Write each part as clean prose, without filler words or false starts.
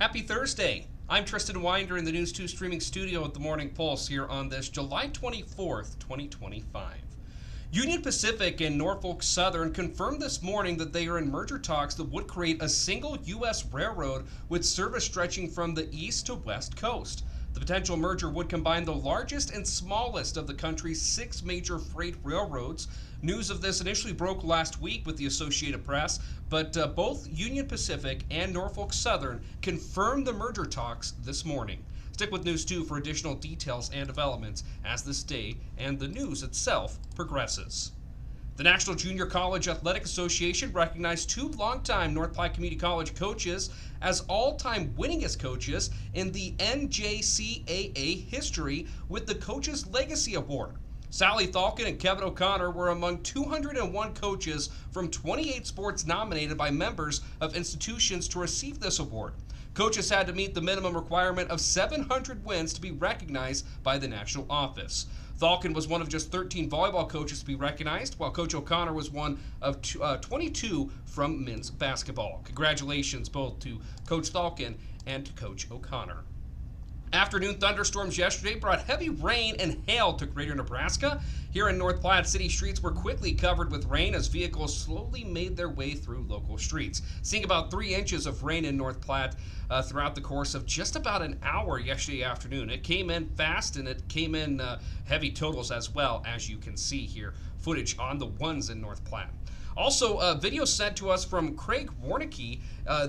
Happy Thursday. I'm Tristan Winder in the News 2 streaming studio at the Morning Pulse here on this July 24th, 2025. Union Pacific and Norfolk Southern confirmed this morning that they are in merger talks that would create a single U.S. railroad with service stretching from the east to west coast. The potential merger would combine the largest and smallest of the country's 6 major freight railroads. News of this initially broke last week with the Associated Press, but both Union Pacific and Norfolk Southern confirmed the merger talks this morning. Stick with News 2 for additional details and developments as this day and the news itself progresses. The National Junior College Athletic Association recognized 2 longtime North Platte Community College coaches as all-time winningest coaches in the NJCAA history with the Coaches Legacy Award. Sally Thalken and Kevin O'Connor were among 201 coaches from 28 sports nominated by members of institutions to receive this award. Coaches had to meet the minimum requirement of 700 wins to be recognized by the national office. Thalken was one of just 13 volleyball coaches to be recognized, while Coach O'Connor was one of 22 from men's basketball. Congratulations both to Coach Thalken and to Coach O'Connor. Afternoon thunderstorms yesterday brought heavy rain and hail to greater Nebraska. Here in North Platte, city streets were quickly covered with rain as vehicles slowly made their way through local streets. Seeing about 3 inches of rain in North Platte throughout the course of just about an hour yesterday afternoon. It came in fast and it came in heavy totals as well, as you can see here. Footage on the ones in North Platte. Also, a video sent to us from Craig Warnicki.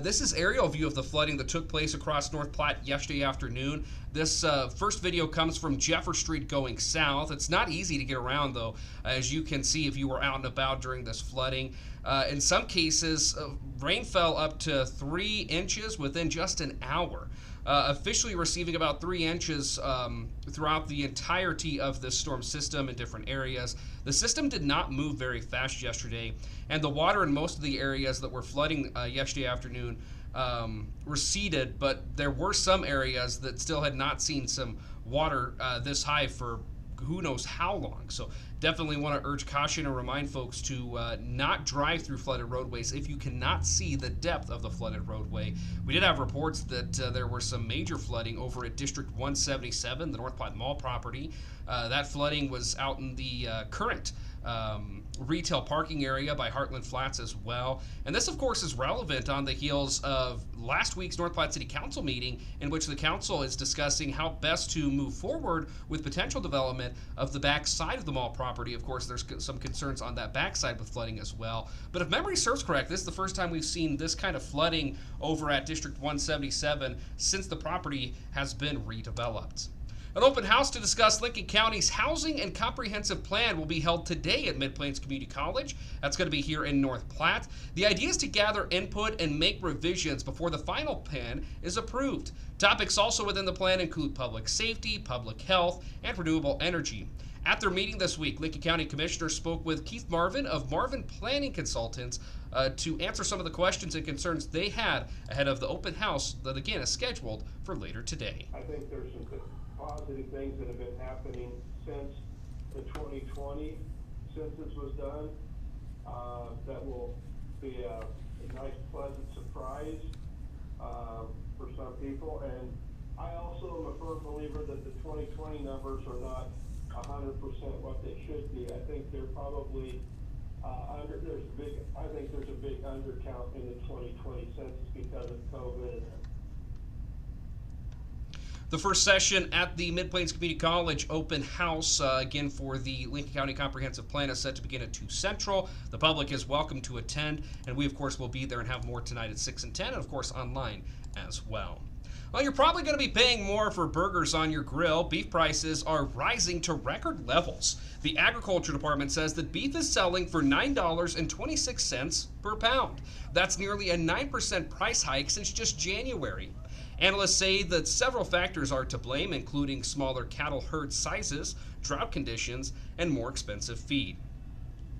This is aerial view of the flooding that took place across North Platte yesterday afternoon. This first video comes from Jefferson Street going south. It's not easy to get around, though, as you can see if you were out and about during this flooding. In some cases, rain fell up to 3 inches within just an hour. Officially receiving about 3 inches throughout the entirety of this storm system in different areas. The system did not move very fast yesterday, and the water in most of the areas that were flooding yesterday afternoon receded, but there were some areas that still had not seen some water this high for who knows how long. So definitely want to urge caution and remind folks to not drive through flooded roadways if you cannot see the depth of the flooded roadway. We did have reports that there were some major flooding over at District 177, the North Platte Mall property. That flooding was out in the current retail parking area by Heartland Flats as well. And this, of course, is relevant on the heels of last week's North Platte City Council meeting, in which the council is discussing how best to move forward with potential development of the back side of the mall property. Of course, there's some concerns on that backside with flooding as well. But if memory serves correct, this is the first time we've seen this kind of flooding over at District 177 since the property has been redeveloped. An open house to discuss Lincoln County's housing and comprehensive plan will be held today at Mid-Plains Community College. That's going to be here in North Platte. The idea is to gather input and make revisions before the final plan is approved. Topics also within the plan include public safety, public health, and renewable energy. At their meeting this week, Lincoln County Commissioners spoke with Keith Marvin of Marvin Planning Consultants to answer some of the questions and concerns they had ahead of the open house that, again, is scheduled for later today. I think there's some positive things that have been happening since the 2020 census was done that will be a nice, pleasant surprise for some people. And I also am a firm believer that the 2020 numbers are not 100% what they should be. I think they're probably I think there's a big undercount in the 2020 census because of COVID. The first session at the Mid-Plains Community College open house, again for the Lincoln County Comprehensive Plan, is set to begin at 2 Central. The public is welcome to attend, and we, of course, will be there and have more tonight at 6 and 10, and, of course, online as well. Well, you're probably going to be paying more for burgers on your grill. Beef prices are rising to record levels. The Agriculture Department says that beef is selling for $9.26 per pound. That's nearly a 9% price hike since just January. Analysts say that several factors are to blame, including smaller cattle herd sizes, drought conditions, and more expensive feed.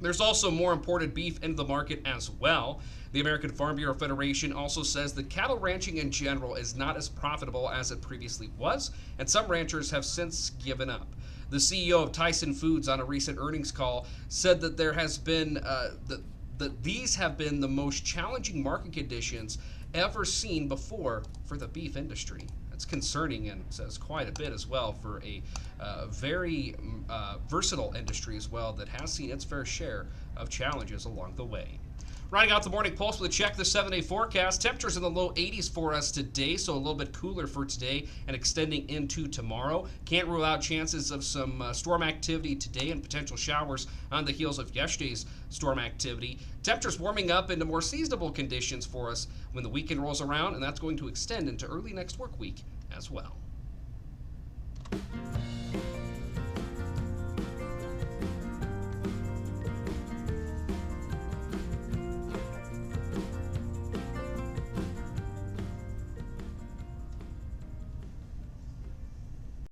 There's also more imported beef into the market as well. The American Farm Bureau Federation also says that cattle ranching in general is not as profitable as it previously was, and some ranchers have since given up. The CEO of Tyson Foods on a recent earnings call said that there has been that these have been the most challenging market conditions ever seen before for the beef industry. That's concerning and says quite a bit as well for a very versatile industry as well that has seen its fair share of challenges along the way. Riding out the morning pulse with a check the 7-day forecast. Temperatures in the low 80s for us today, so a little bit cooler for today and extending into tomorrow. Can't rule out chances of some storm activity today and potential showers on the heels of yesterday's storm activity. Temperatures warming up into more seasonable conditions for us when the weekend rolls around, and that's going to extend into early next work week as well.